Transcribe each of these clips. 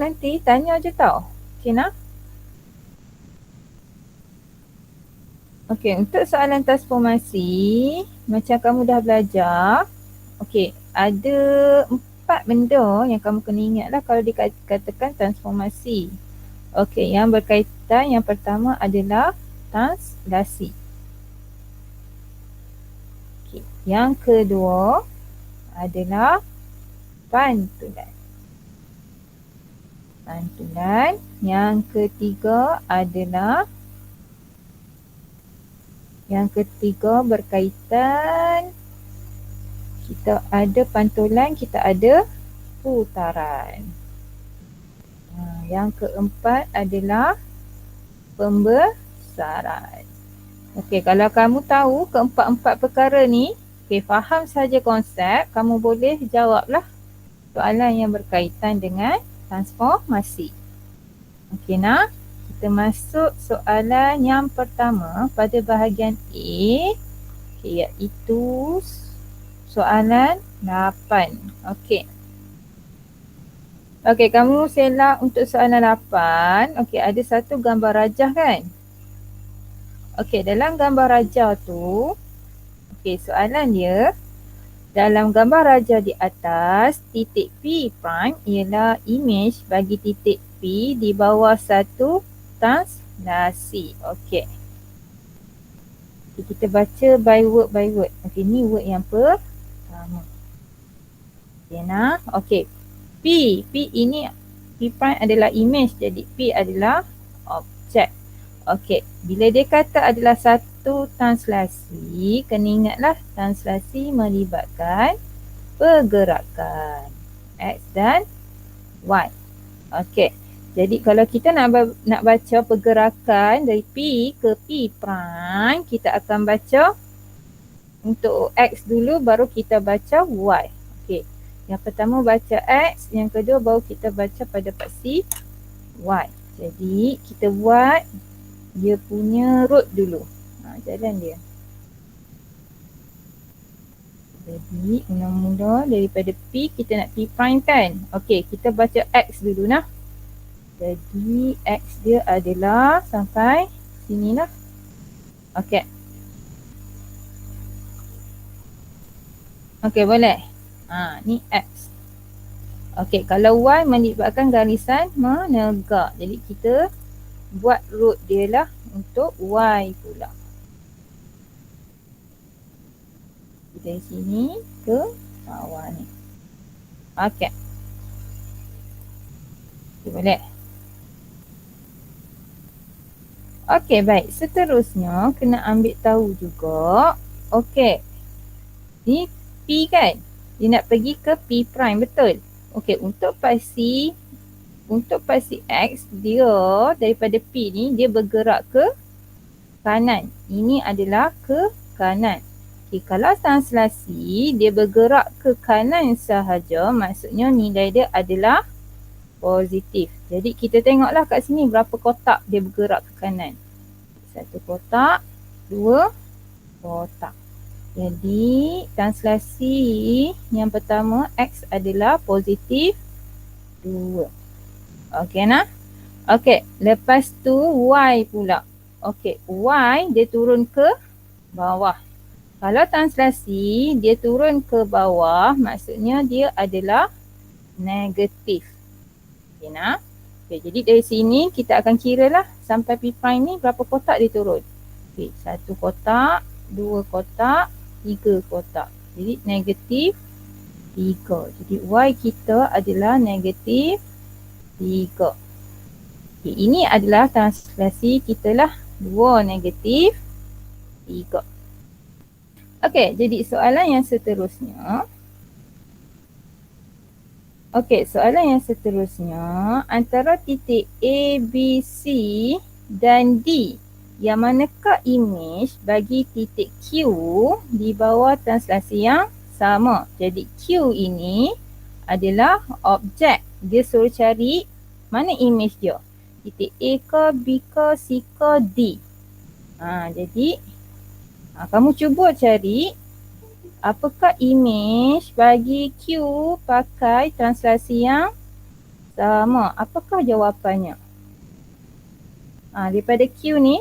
nanti tanya je tau. Okay nak? Okay, untuk soalan transformasi, macam kamu dah belajar, okay, ada 4 benda yang kamu kena ingat lah kalau dikatakan transformasi. Okay, yang berkaitan, yang pertama adalah translasi. Okay, yang kedua adalah pantulan. Pantulan. Yang ketiga adalah berkaitan, kita ada pantulan, kita ada putaran. Yang keempat adalah pembesaran. Okey, kalau kamu tahu keempat-empat perkara ni, okey, faham saja konsep, kamu boleh jawablah soalan yang berkaitan dengan transformasi. Okey nak? Kita masuk soalan yang pertama pada bahagian A, iaitu soalan 8. Okey. Okey, kamu selak untuk soalan 8. Okey, ada satu gambar rajah kan? Okey, dalam gambar rajah tu, okey, soalan dia, dalam gambar rajah di atas, titik P prime ialah imej bagi titik P di bawah satu translasi. Okey. Kita baca by word. Okey, ni word yang pertama. Okey nah. Okey. P ini, P prime adalah image, jadi P adalah objek. Okey, bila dia kata adalah satu translasi, kena ingatlah translasi melibatkan pergerakan X dan Y. Okey, jadi kalau kita nak baca pergerakan dari P ke P prime, kita akan baca untuk X dulu baru kita baca Y. Okey, yang pertama baca X, yang kedua baru kita baca pada paksi Y. Jadi kita buat dia punya root dulu. Jalan dia. Jadi mula-mula daripada P, kita nak P prime kan. Okey, kita baca X dulu nah. Jadi X dia adalah sampai sini lah. Okey. Okey, boleh. Ni X. Okey, kalau Y melibatkan garisan menegak. Jadi kita buat root dia lah untuk Y pula. Dari sini ke bawah ni. Okey. Boleh. Okey, baik. Seterusnya kena ambil tahu juga. Okey. Ni P kan? Dia nak pergi ke P prime, betul? Okey, untuk paksi X, dia daripada P ni, dia bergerak ke kanan. Ini adalah ke kanan. Okay, kalau translasi, dia bergerak ke kanan sahaja, maksudnya nilai dia adalah positif. Jadi kita tengoklah kat sini berapa kotak dia bergerak ke kanan. 1 kotak, 2 kotak. Jadi translasi yang pertama, X adalah positif 2. Okey nah. Okey, lepas tu Y pula. Okey, Y dia turun ke bawah. Kalau translasi dia turun ke bawah, maksudnya dia adalah negatif. Okey nah. Okey, jadi dari sini kita akan kira lah sampai P prime ni berapa kotak dia turun. Okey, 1 kotak, 2 kotak, 3 kotak. Jadi negatif 3. Jadi Y kita adalah negatif 3. Okay, ini adalah translasi kita lah. 2 negatif 3. Okey, jadi soalan yang seterusnya. Okey, soalan yang seterusnya. Antara titik A, B, C dan D, yang manakah imej bagi titik Q di bawah translasi yang sama? Jadi Q ini adalah objek. Dia suruh cari mana imej dia. Titik A ke, B ke, C ke, D. Jadi kamu cuba cari apakah imej bagi Q pakai translasi yang sama. Apakah jawapannya? Daripada Q ni,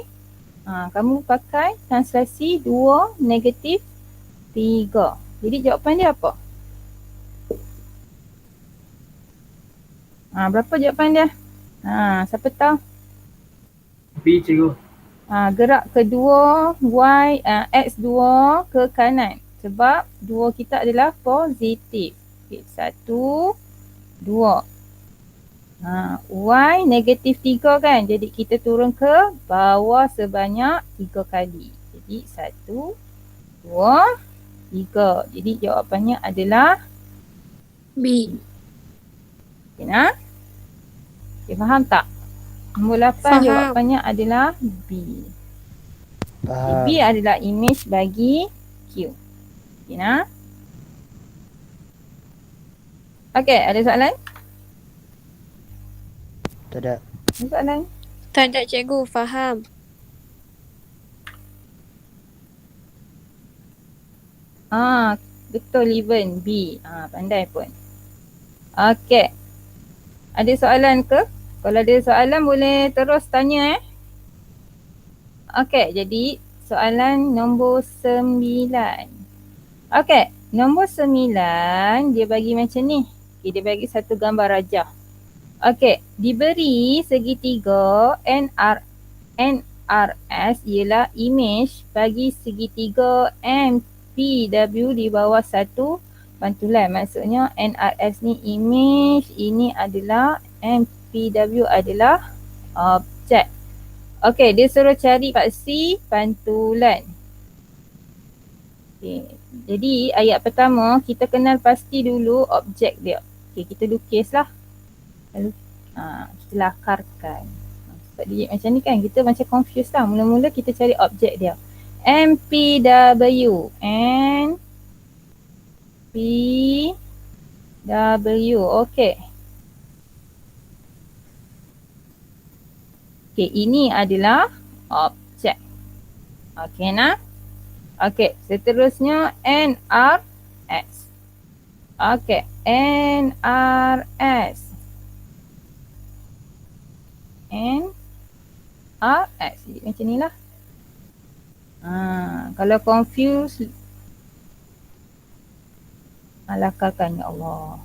kamu pakai translasi 2 negatif 3. Jadi jawapan dia apa? Berapa jawapan dia? Siapa tahu? B, cikgu. Gerak kedua X2 ke kanan. Sebab 2 kita adalah positif. Okay, 1, 2. Y negatif 3 kan. Jadi kita turun ke bawah sebanyak 3 kali. Jadi 1, 2, 3. Jadi jawapannya adalah B. Okay, nak? Okay, faham tak? Nombor 8 Faham. jawapannya adalah B. Okay, B adalah image bagi Q. Okay, nak? Okay, ada soalan? Tak ada. Ada soalan? Tak ada cikgu, faham. Betul Leven, B. Pandai pun. Okay. Ada soalan ke? Kalau ada soalan boleh terus tanya Okay, jadi soalan nombor 9. Okay, nombor 9 dia bagi macam ni. Okay, dia bagi satu gambar rajah. Okay, diberi segitiga NRS ialah image bagi segitiga MPW di bawah satu pantulan. Maksudnya NRS ni image, ini adalah MPW adalah objek. Okey, dia suruh cari paksi pantulan. Okey, jadi ayat pertama kita kenal pasti dulu objek dia. Okey, kita lukislah. Lalu kita lakarkan. Sebab dia macam ni kan, kita macam confused lah. Mula-mula kita cari objek dia. MPW. NPW. Okey. Okey, ini adalah objek. Okey nak? Okey, seterusnya NRS. Okey, NRS. NRS. Jadi macam ni lah. Kalau confused, lakarkan ya Allah.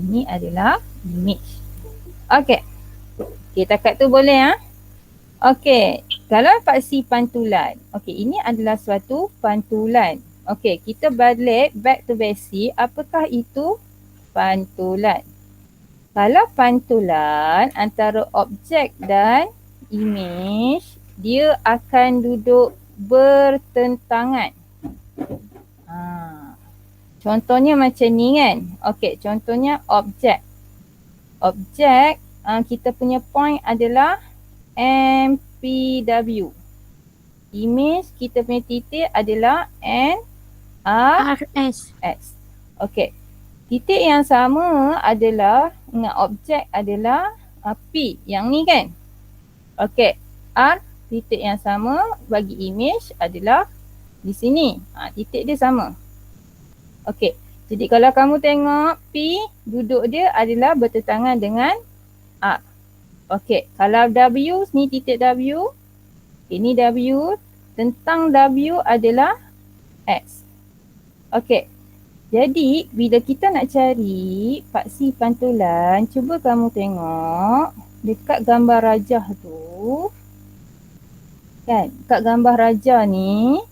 Ni adalah image. Okey. Okey, takat tu boleh Okey, kalau paksi pantulan. Okey, ini adalah suatu pantulan. Okey, kita balik back to basic. Apakah itu pantulan? Kalau pantulan antara objek dan image, dia akan duduk bertentangan. Contohnya macam ni kan. Okey, contohnya objek. Objek, kita punya point adalah MPW. Image, kita punya titik adalah NRS. Okey. Titik yang sama adalah, ingat objek adalah P, yang ni kan. Okey. R, titik yang sama bagi image adalah di sini. Titik dia sama. Okey. Jadi kalau kamu tengok P, duduk dia adalah bertentangan dengan R. Okey. Kalau W, ni titik W. Ini W. Tentang W adalah X. Okey. Jadi, bila kita nak cari paksi pantulan, cuba kamu tengok dekat gambar rajah tu. Kan? Dekat gambar rajah ni,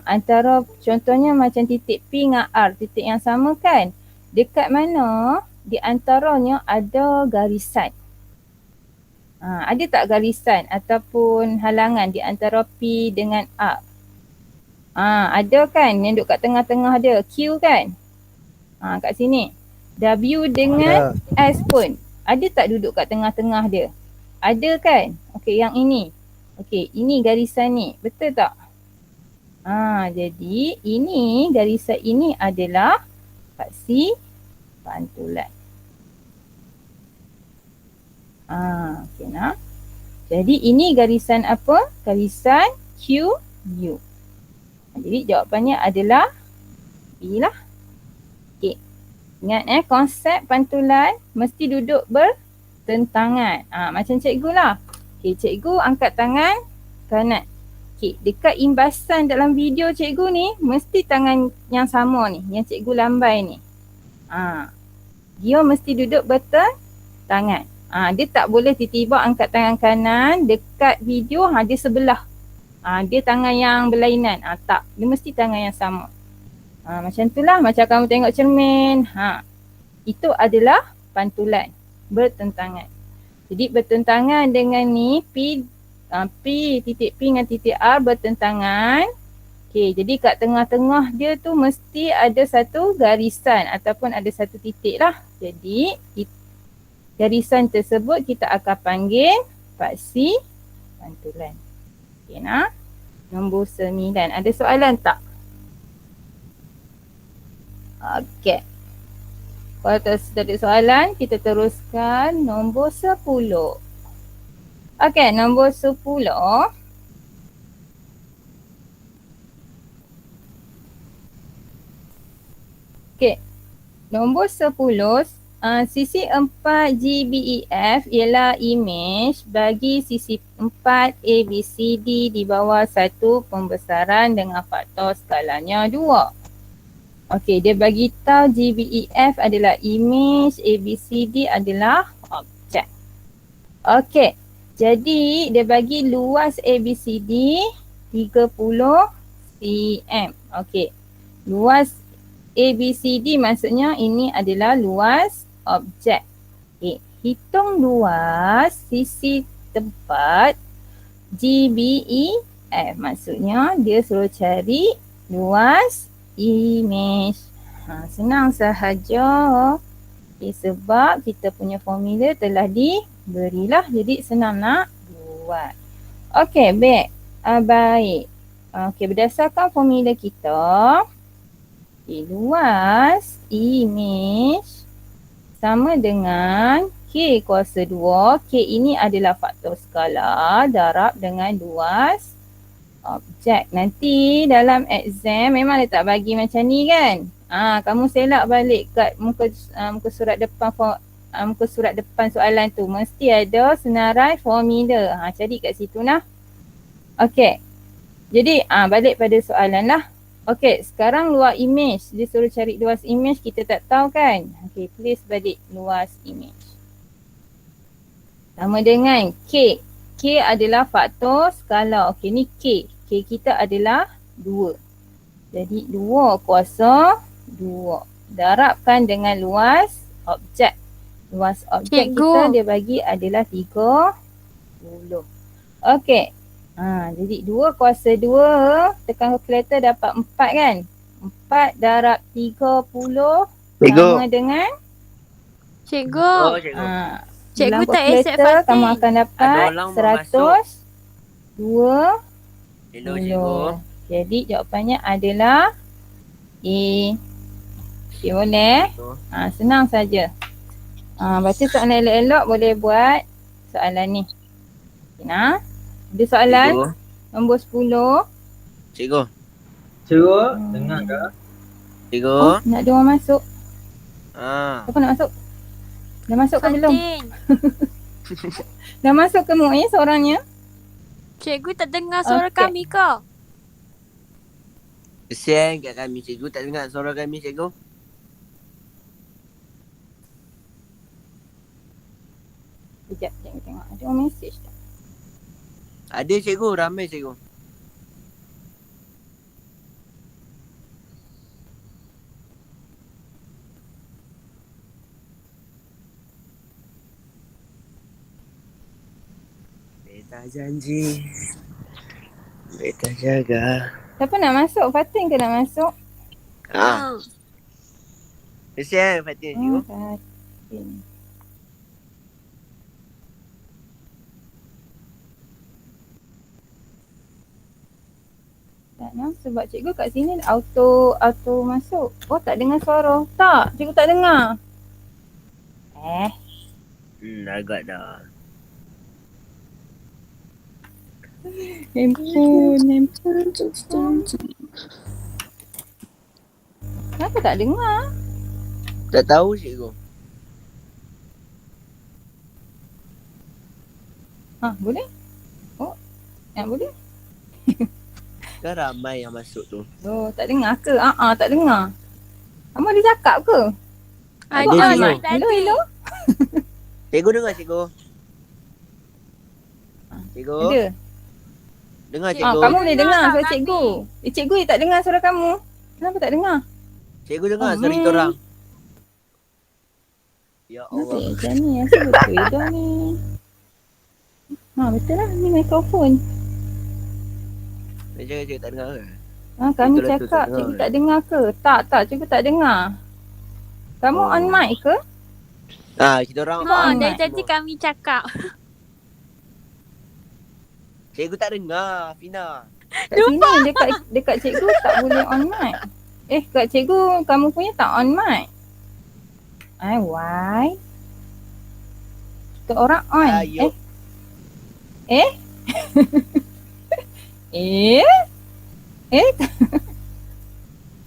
antara contohnya macam titik P dengan R, titik yang sama kan? Dekat mana di antaranya ada garisan? Ada tak garisan ataupun halangan di antara P dengan R? Ada kan yang duduk kat tengah-tengah dia, Q kan? Kat sini. W dengan S pun. Ada tak duduk kat tengah-tengah dia? Ada kan? Okey, yang ini. Okey, ini garisan ni. Betul tak? Jadi ini garisan ini adalah paksi pantulan. Okey nak. Jadi ini garisan apa? Garisan QU. Jadi jawapannya adalah B lah. Okey. Ingat konsep pantulan mesti duduk bertentangan. Macam cikgu lah. Okay, cikgu angkat tangan kanan. Okay, dekat imbasan dalam video cikgu ni, mesti tangan yang sama ni, yang cikgu lambai ni. Dia mesti duduk bertentangan. Dia tak boleh tiba-tiba angkat tangan kanan dekat video, dia sebelah. Dia tangan yang berlainan. Tak, dia mesti tangan yang sama. Macam itulah, macam kamu tengok cermin. Itu adalah pantulan bertentangan. Jadi bertentangan dengan ni P titik P dengan titik R bertentangan. Okey, jadi kat tengah-tengah dia tu mesti ada satu garisan ataupun ada satu titik lah. Jadi garisan tersebut kita akan panggil paksi pantulan. Okey nah. Nombor 9. Ada soalan tak? Okey. Kalau tak ada soalan, kita teruskan nombor 10. Okey, nombor 10. Okey. Nombor 10, sisi 4 GBEF ialah imej bagi sisi 4 ABCD di bawah satu pembesaran dengan faktor skalanya 2. Okey, dia bagi tahu GBEF adalah imej, ABCD adalah objek. Okey, jadi dia bagi luas ABCD 30 cm. Okey, luas ABCD maksudnya ini adalah luas objek. Okay. Hitung luas sisi tempat GBEF. Maksudnya dia suruh cari luas imej. Senang sahaja. Okay, sebab kita punya formula telah diberilah. Jadi senang nak buat. Okey, baik. Baik. Okey, berdasarkan formula kita, luas imej sama dengan K kuasa 2. K ini adalah faktor skala darab dengan luas objek. Nanti dalam exam memang dia tak bagi macam ni kan. Kamu selak balik kat muka surat depan muka surat depan soalan tu. Mesti ada senarai formula. Cari kat situ nah. Okey. Jadi balik pada soalan lah. Okey, sekarang luas imej. Dia suruh cari luas imej, kita tak tahu kan? Okey, tulis balik luas imej. Sama dengan K. K adalah faktor skala. Okey, ni K. K kita adalah 2. Jadi 2 kuasa 2. Darabkan dengan luas objek. Luas objek kita dia bagi adalah 30. Okey. Jadi 2 kuasa 2, tekan kalkulator dapat 4 kan? 4 darab 30 sama dengan? Cikgu. Cikgu dalam tak accept kalkulator Fatin. kamu akan dapat 120. Hello cikgu. Jadi jawapannya adalah A. Okay, boleh? Senang saja. Baca soalan elok-elok boleh buat soalan ni. Okay, nah. Ada soalan? Cikgu. Nombor 10. Cikgu. Cikgu, dengar ke? Cikgu. Nak ada orang masuk. Siapa nak masuk? Dah masuk ke belum? Fatin. Dah masuk ke Mu'i seorangnya? Cikgu tak dengar suara Okey. kami ke? Kesian kat kami cikgu, tak dengar suara kami cikgu. Sekejap, tengok. Ada orang mesej tak? Ada cikgu, ramai cikgu. Beta janji, beta jaga. Siapa nak masuk? Fatin ke nak masuk? Kesian Fatin cikgu. Fatin. Tak nak sebab cikgu kat sini auto masuk. Oh tak dengar suara. Tak, cikgu tak dengar. Agak dah. Handphone. Kenapa tak dengar? Tak tahu cikgu. Boleh? Oh, boleh? Kan ramai yang masuk tu. Oh, tak dengar ke? Tak dengar. Kamu ada cakap ke? Ada Ada, cikgu cikgu. tadi. Hello? Cikgu dengar cikgu. Cikgu. Ada. Dengar cikgu. Kamu boleh Dengar dengar tak suara kami? cikgu. Cikgu tak dengar suara kamu. Kenapa tak dengar? Cikgu dengar suara kita orang. Ya Kenapa Allah. macam ni? Rasa betul dah ni. Betul lah. Ni mikrofon. Dia cakap cikgu tak dengar ke? Kami Itulah tu, cakap tak dengar. cikgu tak dengar ke? Tak. Cikgu tak dengar. Kamu Oh. on mic ke? Kita orang Cikgu on Dari mic. tadi kami cakap. Cikgu tak dengar, Fina. Kat sini dekat cikgu tak boleh on mic. Kat cikgu kamu punya tak on mic. Why? Kita orang on. Ayo.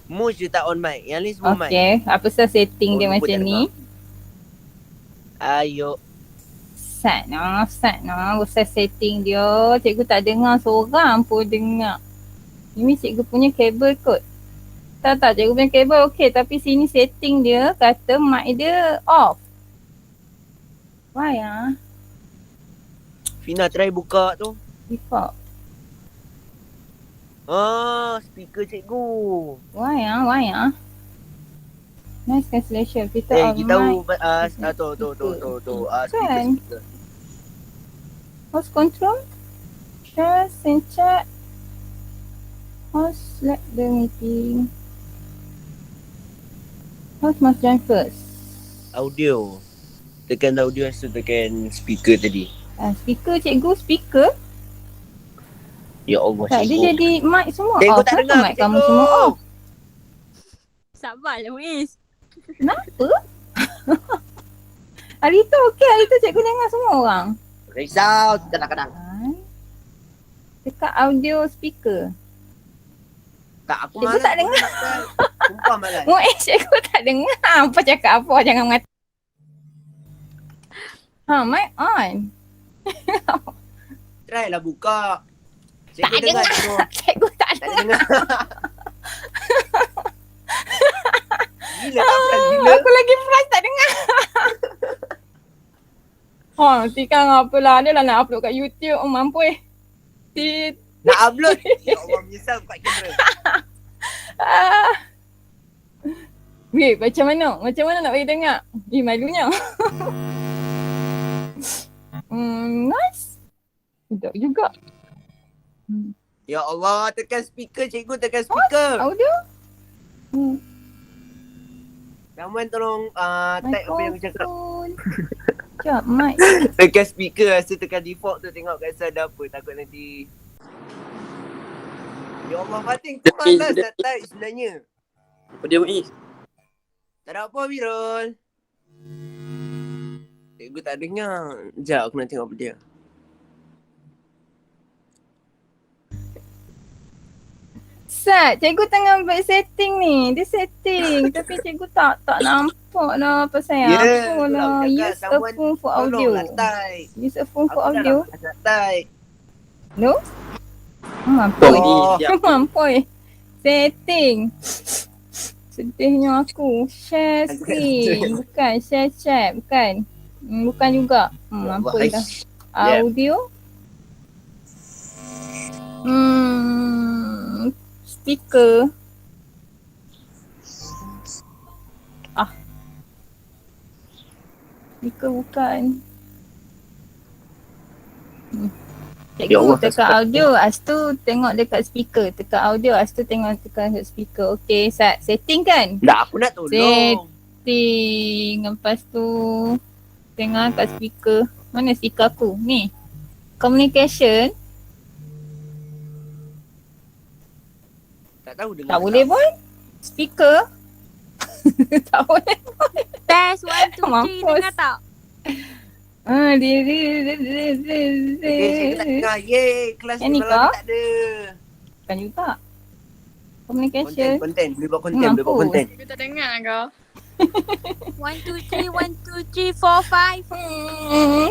Mu je tak on mic. Yang ni semua mic. Okay, apa sah setting dia Oh, lupa macam tak ni? Ayo. Sat no. Usah setting dia. Cikgu tak dengar seorang pun dengar. Ini cikgu punya kabel kot. Tak, cikgu punya kabel okey. Tapi sini setting dia kata mic dia off. Why Fina try buka tu. Default. Speaker cikgu. Why Nice cancellation. Kita on Kita tahu mic. tu. Kan? Speaker. Host control. Share, send chat. Host select the meeting. Host must join first. Audio. Tekan audio, lepas tu tekan speaker tadi. Speaker cikgu, speaker. Ya Allah, Tak, dia cikgu. jadi mic semua Cikgu off. tak Kenapa dengar, mic kamu cikgu. semua off? Sabarlah Muiz. Kenapa? Hari tu okey, hari tu cikgu dengar semua orang. Risau kadang-kadang. Dekat audio speaker. Tak, aku Cikgu malas. tak dengar. Sumpah malas. Cikgu tak dengar apa cakap apa. Jangan mengata. Mic on. Try lah buka. Tak Cikgu dengar, dengar. cikgu. Cikgu tak Tak dengar. dengar. Gila tak frust gila. Aku lagi frust tak dengar. Nanti kan apalah. Dia lah nak upload kat YouTube. Mampu Nak upload. Ya Allah, menyesal buka kamera. Wait, macam mana? Macam mana nak bagi dengar? Malunya. Nice. Sedap juga. Ya Allah, tekan speaker cikgu, tekan speaker. Audio? Ramuan tolong type apa yang aku cakap. Sekejap, mic. Tekan speaker, rasa tekan default tu tengok kat sana ada apa. Takut nanti. Ya Allah, Fatin, kau malas nak type sebenarnya. Apa dia Muiz? Tak ada apa, Wirul. Cikgu tak dengar. Sekejap, aku nak tengok apa dia. Sat, cikgu tengah buat setting ni. Dia setting. Tapi cikgu tak nampak lah apa saya. Apa lah. Use a phone for audio. Tolonglah type. Use a phone for Aku dah audio. nak type. No? Mampu. Oh. Mampu. Setting. Sedihnya aku. Share screen. Bukan. Share chat. Bukan. Bukan juga. Mampu dah. Audio. Speaker. Speaker bukan. Ya Allah, Cikgu tekan audio, lepas tu tengok dekat speaker. Tekan audio, lepas tu tengok tekan speaker. Okay, Sat. Setting kan? Dah, aku nak tolong. Setting. Lepas tu tengok kat speaker. Mana speaker aku? Ni. Communication. Tak tahu dengar. Tak boleh pun. Speaker. Tak boleh. Test 1, 2, 3 Mampus. dengar tak? Okay, cikgu tak dengar. Yeay, kelas Yang ni ni malam kau? tak ada. Bukan juga. Communication. Konten. Boleh buat konten, boleh buat Mampus. konten. Aku tak dengar kau. 1, 2, 3, 1, 2, 3, 4, 5.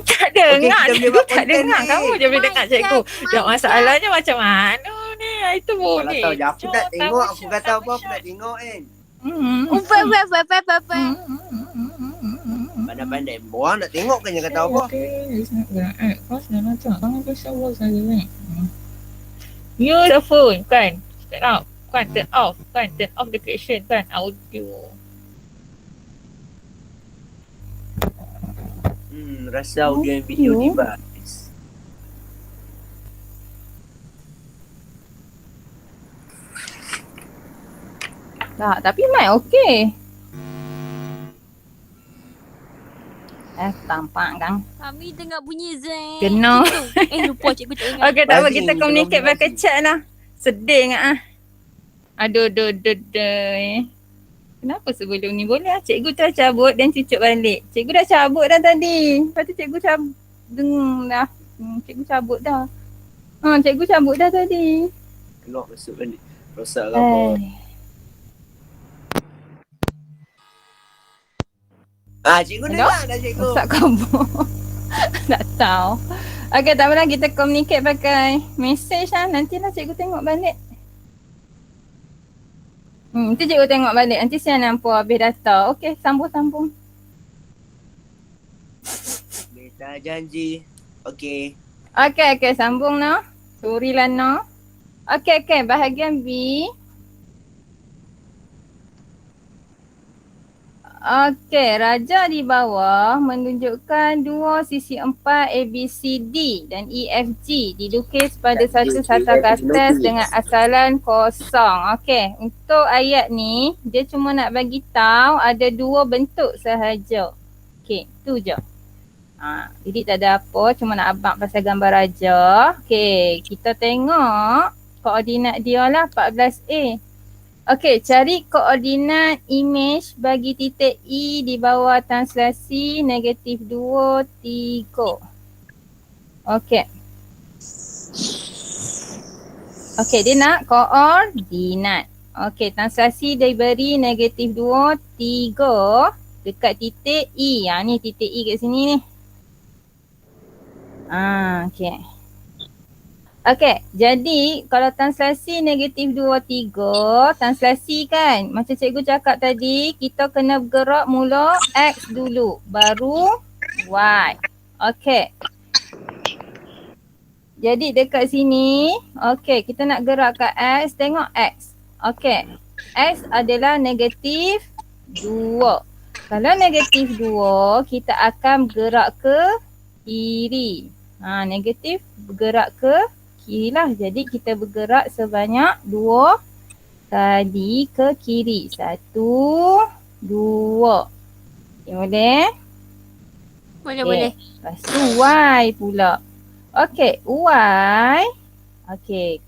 Tak dengar. kita boleh buat Tak konten dengar. ni. Kamu je boleh dengar cikgu. Mic Tak masalahnya macam mana ni. Itu Kalau boleh. tahu je aku tak Tahu tengok, aku shot, kata tahu apa aku shot. nak tengok kan. Apa. Pandai-pandai buang nak tengok kan yang kata apa. Use the phone kan. Turn off. Kan turn off. Kan turn off the caption kan. Audio. Rasa audio dan video device. Tak, tapi mic okey. Tampak kan. Kami dengar bunyi zen. Kena. Lupa cikgu tak ingat. Okey, tak apa, Buzzing, kita communicate tengok pakai buzzing. chat lah. Sedih ingat ah. Aduh. Kenapa sebelum ni? Boleh lah cikgu dah cabut dan cucuk balik. Cikgu dah cabut dah tadi. Lepas tu cikgu dengar dah. Cikgu cabut dah. Cikgu cabut dah tadi. Keluar masuk balik. Rosak ke apa. Cikgu Hello? dengar dah cikgu. Rosak kabur. Tak tahu. Okey, tak apalah, kita communicate pakai message lah. Nantilah cikgu tengok balik. Nanti cikgu tengok balik. Nanti saya nampak habis data. Okey, sambung. Beta janji. Okey. Okey, sambung no. Sorry lah no. Okey, bahagian B. Okey, raja di bawah menunjukkan dua sisi empat ABCD dan EFG dilukis pada satu satang kertas dengan asalan kosong. Okey, untuk ayat ni dia cuma nak bagi tahu ada dua bentuk sahaja. Okey, tu je. Jadi tak ada apa, cuma nak abang pasal gambar raja. Okey, kita tengok koordinat dia lah 14A. Okey, cari koordinat image bagi titik E di bawah translasi negatif 2, 3. Okey. Okey, dia nak koordinat. Okey, translasi diberi negatif 2, 3 dekat titik E. Ni titik E kat sini ni. Okey. Okey, jadi kalau translasi negatif 2, 3, translasi kan macam cikgu cakap tadi, kita kena bergerak mula X dulu, baru Y. Okey. Jadi dekat sini, okey, kita nak gerak kat X, tengok X. Okey, X adalah negatif 2. Kalau negatif 2, kita akan bergerak ke kiri. Negatif bergerak ke kiri lah. Jadi kita bergerak sebanyak 2 kali ke kiri. 1, 2. Okay, boleh? Boleh. Lepas tu Y pula. Okey, Y. Okey.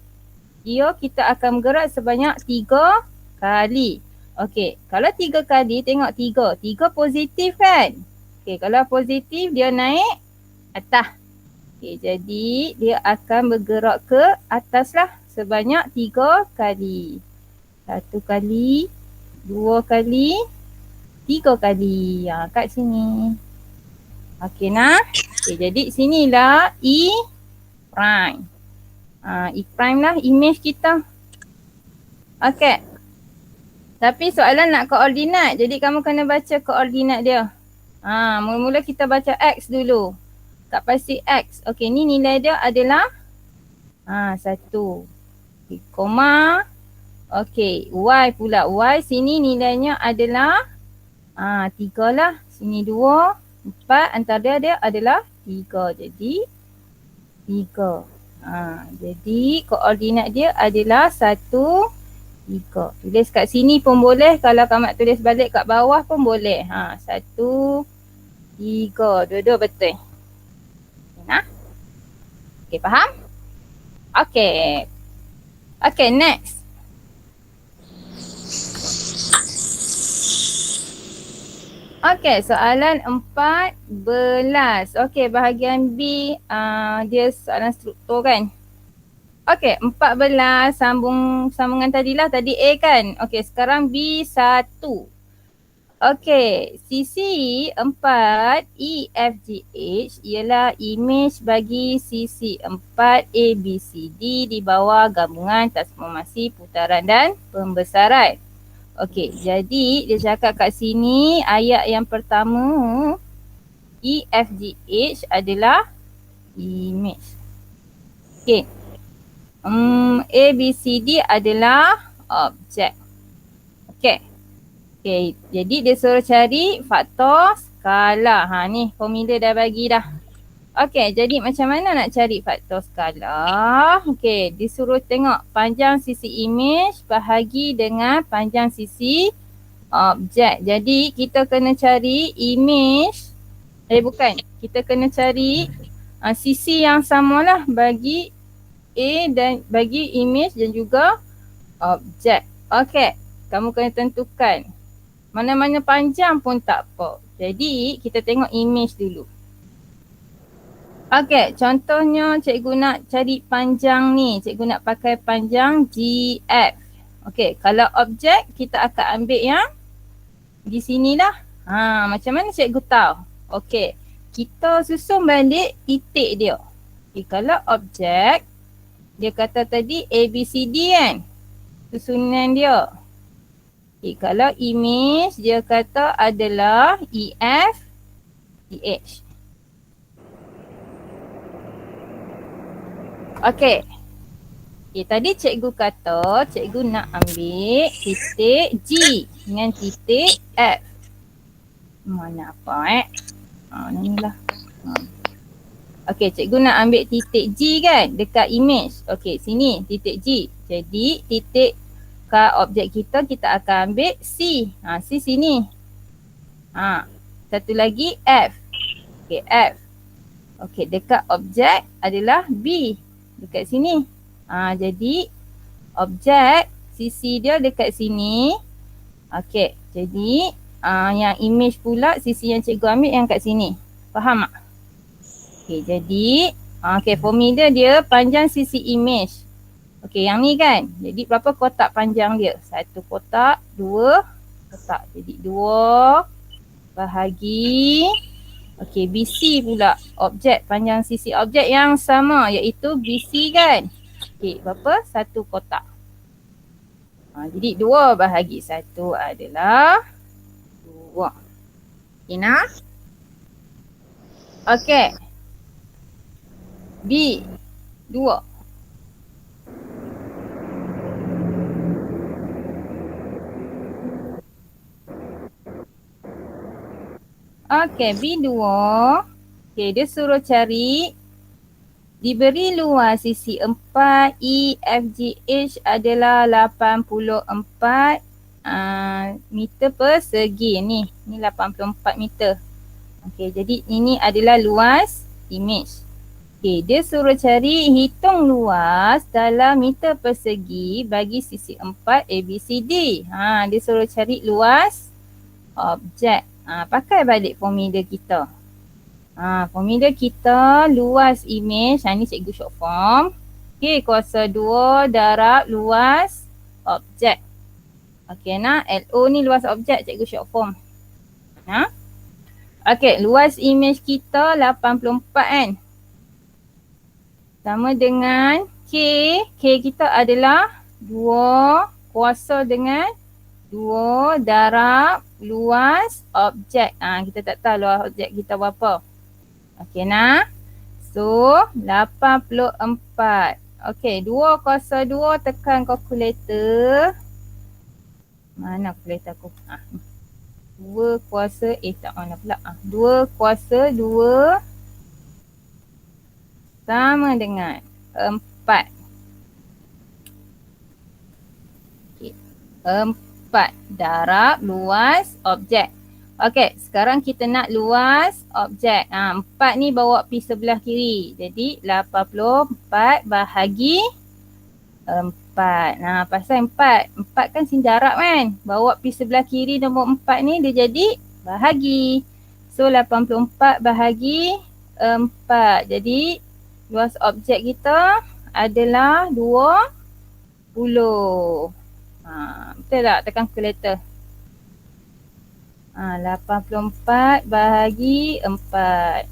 Dia kita akan bergerak sebanyak 3 kali. Okey, kalau 3 kali tengok 3. 3 positif kan? Okey, kalau positif dia naik atas. Okey, jadi dia akan bergerak ke atas lah sebanyak 3 kali. 1 kali, 2 kali, 3 kali. Kat sini. Okey nah. Okey, jadi sinilah E prime. E prime lah image kita. Okey. Tapi soalan nak koordinat. Jadi kamu kena baca koordinat dia. Mula-mula kita baca X dulu. Kat pasti X. Okey, ni nilai dia adalah 1. Okay, koma. Okey, Y pula. Y sini nilainya adalah 3 lah. Sini 2, 4. Antara dia adalah 3. Jadi 3. Jadi koordinat dia adalah 1, 3. Tulis kat sini pun boleh. Kalau kamu nak tulis balik kat bawah pun boleh. 1, 3. Dua-dua betul. Okay, faham? Okay. Okay, next. Okay, soalan 14. Okay, bahagian B, dia soalan struktur kan? Okay, 14 sambungan tadilah. Tadi A kan? Okay, sekarang B1. Okey, sisi 4 EFGH ialah imej bagi sisi 4 ABCD di bawah gabungan transformasi putaran dan pembesaran. Okey, jadi dia cakap kat sini ayat yang pertama EFGH adalah imej. Okey. ABCD adalah objek. Okey. Okey, jadi dia suruh cari faktor skala. Ni formula dah bagi dah. Okey, jadi macam mana nak cari faktor skala? Okey, disuruh tengok panjang sisi imej bahagi dengan panjang sisi objek. Jadi kita kena cari imej. Kita kena cari sisi yang samalah bagi A dan bagi imej dan juga objek. Okey, kamu kena tentukan. Mana-mana panjang pun tak apa. Jadi kita tengok imej dulu. Okey, contohnya cikgu nak cari panjang ni. Cikgu nak pakai panjang GF. Okey, kalau objek kita akan ambil yang di sinilah. Macam mana cikgu tahu? Okey, kita susun balik titik dia. Okay, kalau objek, dia kata tadi ABCD kan? Susunan dia. Okay, kalau imej dia kata adalah EFGH. Okay. Okay, tadi cikgu kata cikgu nak ambil titik G dengan titik F. Mana apa ni lah. Okay, cikgu nak ambil titik G kan dekat imej. Okay, sini titik G. Jadi titik kat objek kita akan ambil C. C sini. Satu lagi F. Okay, F. Okay, dekat objek adalah B. Dekat sini. Jadi objek sisi dia dekat sini. Okay, jadi yang imej pula sisi yang cikgu ambil yang kat sini. Faham tak? Okay, jadi formula dia panjang sisi imej. Okey, yang ni kan. Jadi berapa kotak panjang dia? 1 kotak, 2 kotak. Jadi 2 bahagi. Okey, BC pula. Objek, panjang sisi objek yang sama iaitu BC kan. Okey, berapa? 1 kotak. Jadi 2 bahagi 1 adalah 2. Okey nak? Okey. B, 2. Okey, B2. Okey, dia suruh cari diberi luas sisi 4 EFGH adalah 84 meter persegi ni. Ni 84 meter. Okey, jadi ini adalah luas imej. Okey, dia suruh cari hitung luas dalam meter persegi bagi sisi 4 ABCD. Dia suruh cari luas objek. Pakai balik formula kita. Formula kita luas imej, ni cikgu short form. Okey, kuasa 2 darab luas objek. Okey nak, LO ni luas objek, cikgu short form. Okey, luas imej kita 84 kan. Sama dengan K. K kita adalah 2 kuasa dengan 2 darab luas objek. Kita tak tahu luas objek kita berapa. Okey nak. So 84. Okey, 2 kuasa 2 tekan kalkulator. Mana kalkulator aku? 2 kuasa tak mana pula. 2 kuasa 2 sama dengan 4. Okey. 4 darab luas objek. Okey, sekarang kita nak luas objek. 4 ni bawa pi sebelah kiri. Jadi 84 bahagi 4. Pasal 4 kan sini darab kan. Bawa pi sebelah kiri nombor 4 ni dia jadi bahagi. So 84 bahagi 4. Jadi luas objek kita adalah 20. Betul tak? Tekan kalkulator. 84 bahagi 4.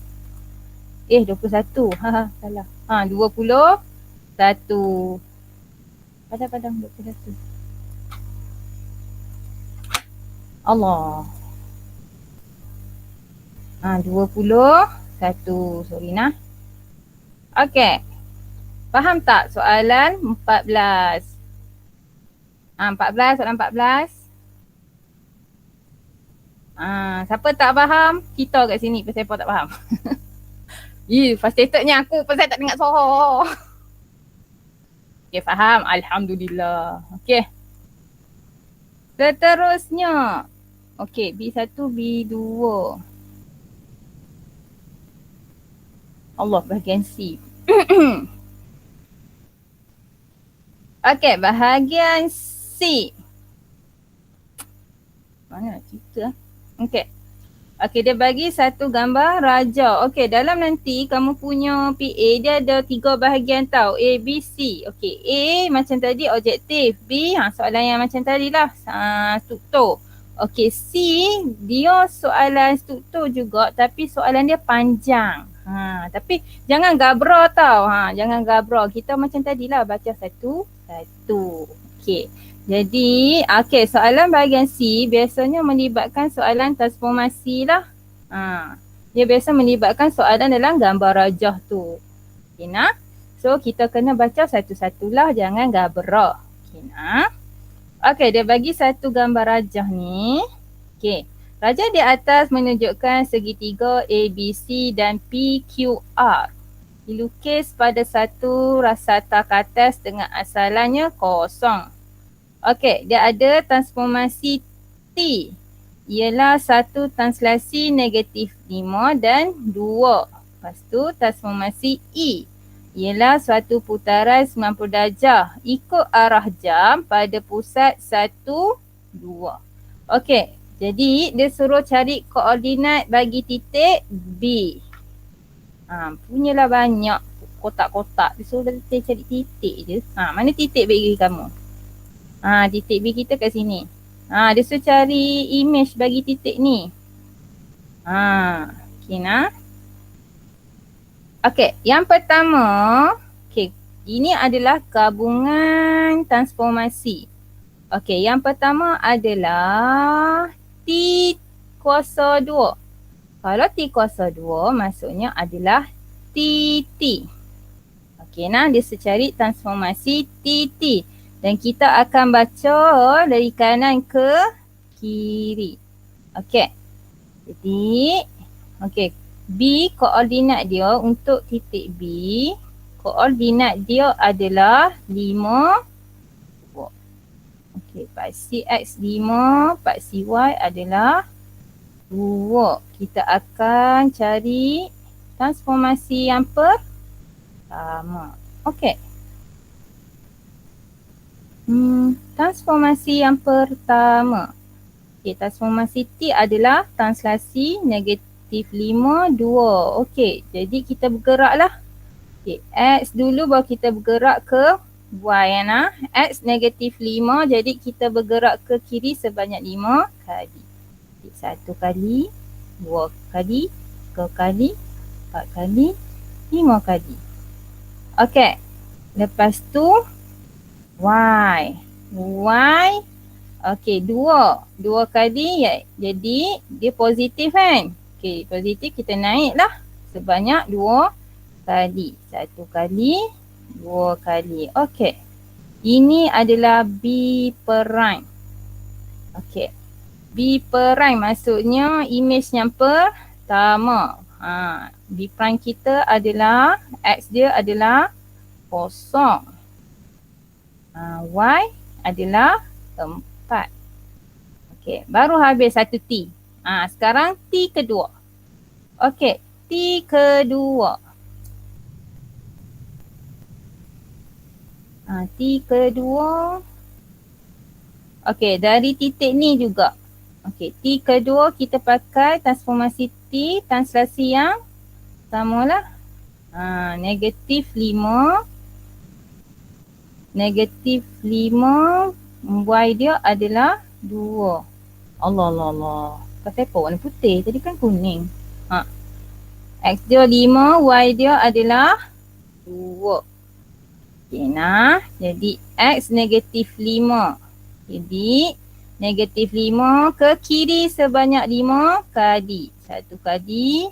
21. Salah. 21. Padang 21. Allah. 21. Sorry nah. Okey. Faham tak soalan 14? 14, soalan 14. Siapa tak faham? Kita kat sini pasal apa tak faham. Frustrated-nya aku pasal tak dengar suara. Okey, faham. Alhamdulillah. Okey. Seterusnya. Okey, B1, B2. Allah, bahagian C. Okey, bahagian C. Mana nak cerita? Okey. Okey, dia bagi satu gambar raja. Okey, dalam nanti kamu punya PA dia ada 3 bahagian tau. A, B, C. Okey, A macam tadi objektif. B, soalan yang macam tadi lah. Struktur. Okey, C dia soalan struktur juga tapi soalan dia panjang. Tapi jangan gabra tau. Jangan gabra. Kita macam tadilah baca satu-satu. Okey. Jadi, soalan bahagian C biasanya melibatkan soalan transformasi lah. Dia biasa melibatkan soalan dalam gambar rajah tu. Okay, nah? So, kita kena baca satu-satulah, jangan gabra. Okay, nah? Okay, dia bagi satu gambar rajah ni. Okay, rajah di atas menunjukkan segitiga ABC dan PQR. Dilukis pada satu rasata ke atas dengan asalannya kosong. Okey, dia ada transformasi T. Ialah satu translasi negatif 5 dan 2. Lepas tu transformasi E. Ialah suatu putaran 90 darjah ikut arah jam pada pusat 1, 2. Okey, jadi dia suruh cari koordinat bagi titik B. Punyalah banyak kotak-kotak. Dia suruh kita cari titik je. Mana titik bagi kamu? Titik B kita kat sini. Dia suruh cari image bagi titik ni. Okay, nah. Okay, yang pertama. Okay, ini adalah gabungan transformasi. Okay, yang pertama adalah T kuasa 2. Kalau T kuasa 2 maksudnya adalah TT. Okay, nah. Dia suruh cari transformasi TT. Dan kita akan baca dari kanan ke kiri. Okey. Jadi, B koordinat dia untuk titik B. Koordinat dia adalah 5. Okey, paksi X 5, paksi Y adalah 2. Kita akan cari transformasi yang pertama. Okey. Transformasi yang pertama. Okay, transformasi T adalah translasi negatif 5, 2. Okey, jadi kita bergeraklah. Okay, X dulu baru kita bergerak ke Y. X negatif 5, jadi kita bergerak ke kiri sebanyak 5 kali. 1 kali, 2 kali, 3 kali, 4 kali, 5 kali. Okey, lepas tu Y. Okey, 2 kali ya. Jadi dia positif kan? Okey, positif kita naik lah sebanyak 2 kali. 1 kali, 2 kali. Okey. Ini adalah B prime. Okey. B prime maksudnya image yang pertama. B prime kita adalah X dia adalah kosong. Y adalah 4. Okey, baru habis satu T. Sekarang T kedua. Okey, T kedua. T kedua. Okey, dari titik ni juga. Okey, T kedua kita pakai transformasi T, translasi yang samalah. Negatif 5. Negatif 5, Y dia adalah 2. Allah. Pasal apa warna putih? Tadi kan kuning. X dia 5, Y dia adalah 2. Okay, nah. Jadi X negatif 5. Jadi negatif 5 ke kiri sebanyak 5 kali. 1 kali,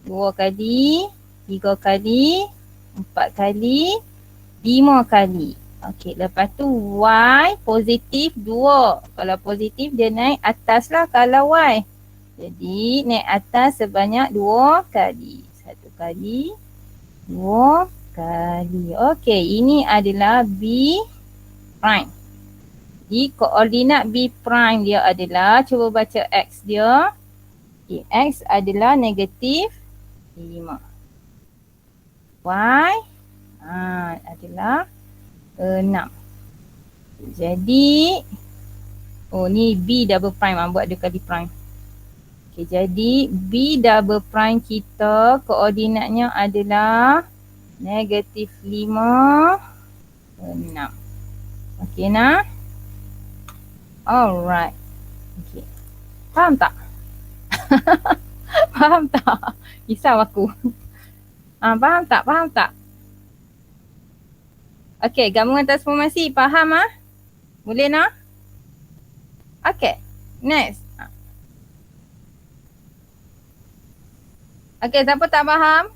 2 kali, 3 kali, 4 kali, 5 kali. Okey, lepas tu Y positif 2. Kalau positif dia naik atas lah kalau Y. Jadi naik atas sebanyak 2 kali. 1 kali, 2 kali. Okey, ini adalah B prime. Jadi koordinat B prime dia adalah, cuba baca X dia. Okay, X adalah negatif 5. Y adalah 6. Jadi, ni B double prime, buat 2 kali prime. Okay, jadi B double prime kita koordinatnya adalah negatif 5, 6. Okay nah? Alright. Okay. Faham tak? Faham tak? Risau aku. Faham tak? Faham tak? Okay, gabungan transformasi. Faham ah? Boleh nak? Okay, next. Okay, siapa tak faham?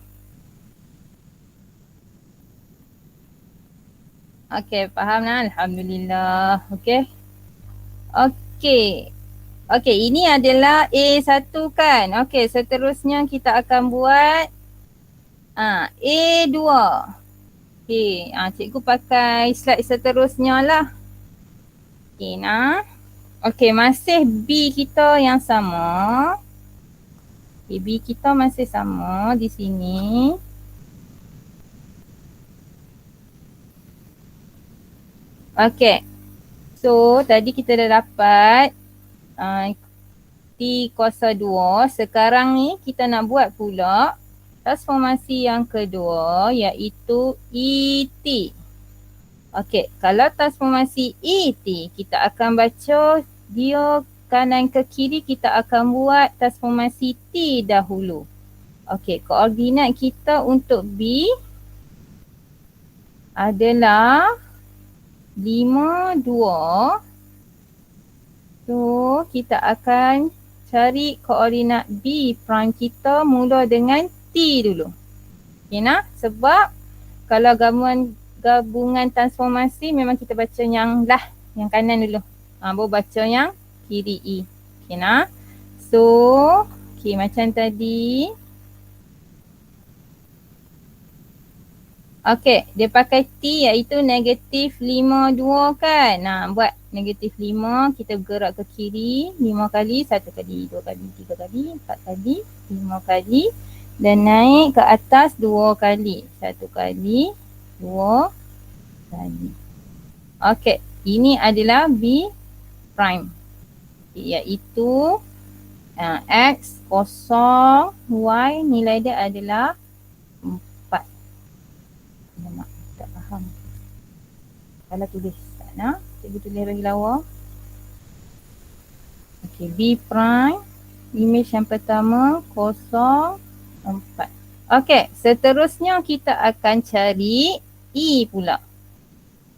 Okay, faham lah. Alhamdulillah. Okay. Okay. Okay, ini adalah A1 kan? Okay, seterusnya kita akan buat A2. Okay, cikgu pakai slide seterusnya lah. Okay, nah. Okay, masih B kita yang sama. Okay, B kita masih sama di sini. Okay. So, tadi kita dah dapat T kuasa 2. Sekarang ni kita nak buat pula transformasi yang kedua iaitu ET. Okay, kalau transformasi ET kita akan baca dia kanan ke kiri, kita akan buat transformasi T dahulu. Okay, koordinat kita untuk B adalah 5, 2. So, kita akan cari koordinat B prime kita mula dengan T dulu. Okay nah? Sebab kalau gabungan transformasi memang kita baca yang kanan dulu. Baru baca yang kiri E. Okay nah? So, okay macam tadi. Okay, dia pakai T iaitu negatif 5, 2 kan. Buat negatif 5, kita bergerak ke kiri 5 kali, 1 kali, 2 kali, 3 kali, 4 kali, 5 kali. Dan naik ke atas 2 kali. 1 kali, 2 kali. Okay, ini adalah B prime. Iaitu X kosong, Y nilai dia adalah 4. Mak, tak faham. Kalau tulis tak nak, cikgu tulis lagi lawa. Okay, B prime. Image yang pertama, 0, 4. Okay, seterusnya kita akan cari E pula.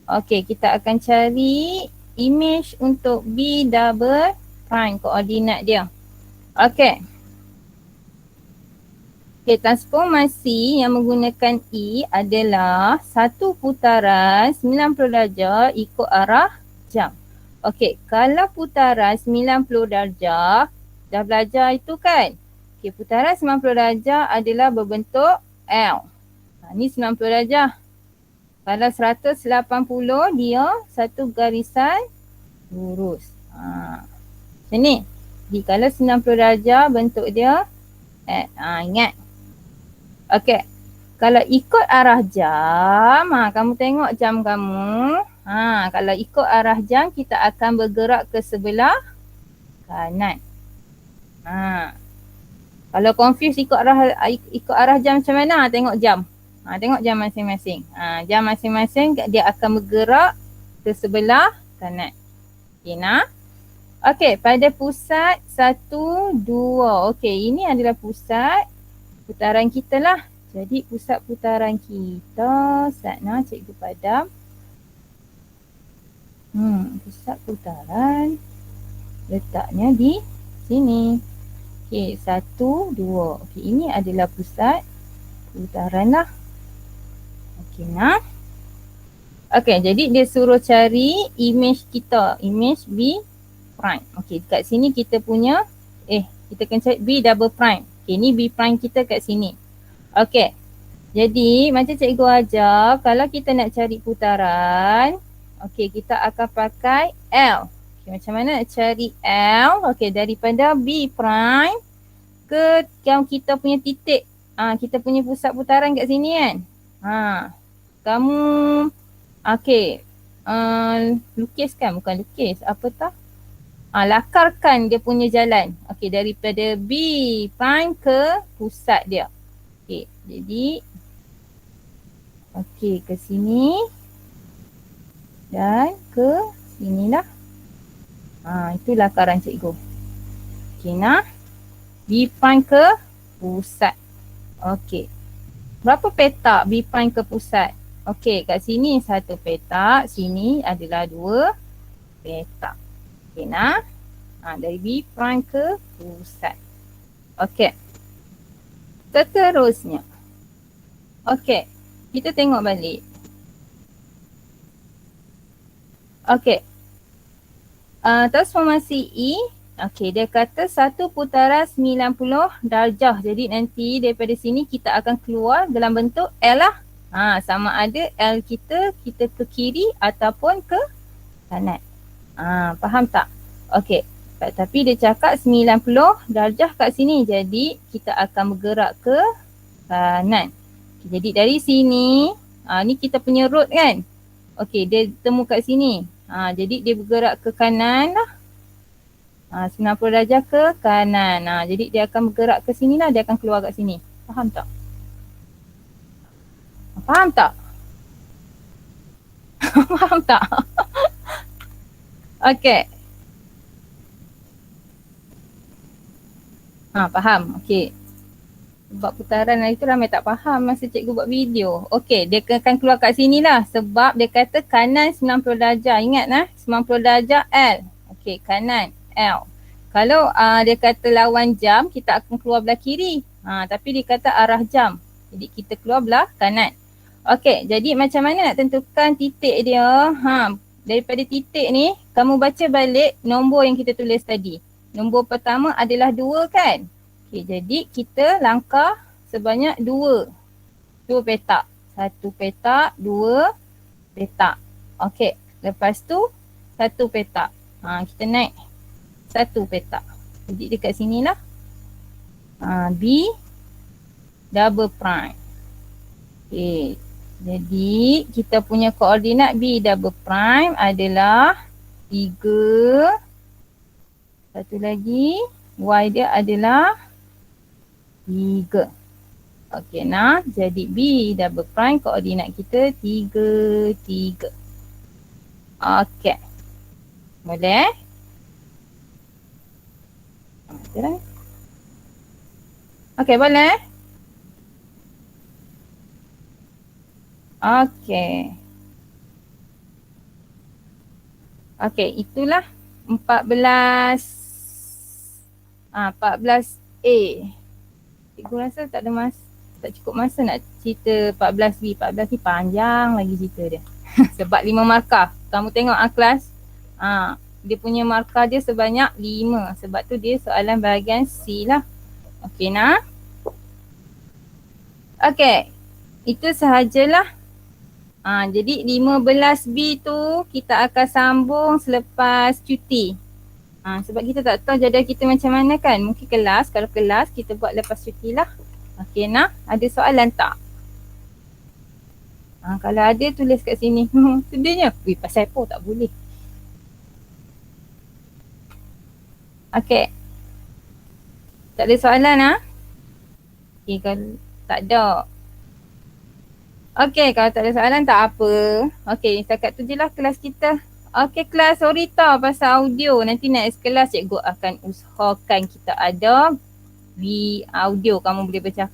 Okay, kita akan cari image untuk B double prime, koordinat dia. Okay. Okay, transformasi yang menggunakan E adalah satu putaran 90 darjah ikut arah jam. Okay, kalau putaran 90 darjah, dah belajar itu kan? Okay, putaran 90 darjah adalah berbentuk L. Ni 90 darjah. Kalau 180 dia satu garisan lurus. Macam ni. Jadi kalau 90 darjah bentuk dia ingat. Okey. Kalau ikut arah jam, kamu tengok jam kamu. Kalau ikut arah jam kita akan bergerak ke sebelah kanan. Kalau confuse ikut arah jam macam mana? Tengok jam. Tengok jam masing-masing. Jam masing-masing dia akan bergerak ke sebelah kanan. Okay nah. Okey, pada pusat 1, 2. Okey, ini adalah pusat putaran kita lah. Jadi pusat putaran kita, Satna, Cikgu Padam. Pusat putaran letaknya di sini. Okey, 1, 2. Okey, ini adalah pusat putaran lah. Okey, nah. Okey, jadi dia suruh cari image kita, image B prime. Okey, kat sini kita punya, kita akan cari B double prime. Okey, ni B prime kita kat sini. Okey, jadi macam cikgu ajar, kalau kita nak cari putaran, okey, kita akan pakai L. Okey, macam mana nak cari L? Okey, daripada B prime ke yang kita punya titik. Kita punya pusat putaran kat sini kan. Kamu, okey, lukiskan, bukan lukis, apa tah? Lakarkan dia punya jalan. Okey, daripada B prime ke pusat dia. Okey, jadi okey, ke sini dan ke sini lah. Itu lakaran cikgu. Okey, nah. B prime ke pusat. Okey. Berapa petak B prime ke pusat? Okey, kat sini 1 petak, sini adalah 2 petak. Okey, nah. Dari B prime ke pusat. Okey. Seterusnya. Okey, kita tengok balik. Okey. Transformasi E. Okey, dia kata satu putaran 90 darjah. Jadi nanti daripada sini kita akan keluar dalam bentuk L lah. Sama ada L kita ke kiri ataupun ke kanan. Faham tak? Okey. Tapi dia cakap 90 darjah kat sini. Jadi kita akan bergerak ke kanan. Okay, jadi dari sini, ni kita punya road kan? Okey, dia temu kat sini. Jadi dia bergerak ke kanan lah. 90 darjah ke kanan. Jadi dia akan bergerak ke sini lah. Dia akan keluar kat sini. Faham tak? Faham tak? Faham tak? Okey. Faham. Okey. Sebab putaran hari tu ramai tak faham masa cikgu buat video. Okey, dia akan keluar kat sini lah. Sebab dia kata kanan 90 darjah. Ingat lah, 90 darjah L. Okey, kanan L. Kalau dia kata lawan jam, kita akan keluar belah kiri. Tapi dia kata arah jam. Jadi kita keluar belah kanan. Okey, jadi macam mana nak tentukan titik dia? Daripada titik ni, kamu baca balik nombor yang kita tulis tadi. Nombor pertama adalah 2 kan? Okey, jadi kita langkah sebanyak 2 petak. 1 petak, 2 petak. Okey, lepas tu 1 petak. Kita naik 1 petak. Jadi dekat sinilah. B double prime. Okey, jadi kita punya koordinat B double prime adalah 3. Satu lagi, Y dia adalah 3. Okey, nah. Jadi B double prime koordinat kita 3, 3. Okey. Boleh? Okey, boleh? Okey. Okey, itulah 14 14A. Cikgu rasa tak cukup masa nak cerita 14B. 14 ni panjang lagi cerita dia. Sebab 5 markah. Kamu tengok kelas. Dia punya markah dia sebanyak 5. Sebab tu dia soalan bahagian C lah. Okey, nah. Okey. Itu sahajalah. Jadi 15B tu kita akan sambung selepas cuti. Sebab kita tak tahu jadual kita macam mana kan. Mungkin kelas, kalau kelas kita buat lepas cuti lah. Okey, nah. Ada soalan tak? Kalau ada tulis kat sini. Sedihnya. Pasal apa tak boleh. Okey. Tak ada soalan Okey, kalau tak ada. Okey, kalau tak ada soalan tak apa. Okey, setakat tu je lah kelas kita. Okey kelas, sorry tau pasal audio. Nanti next kelas cikgu akan usahakan kita ada audio, kamu boleh bercakap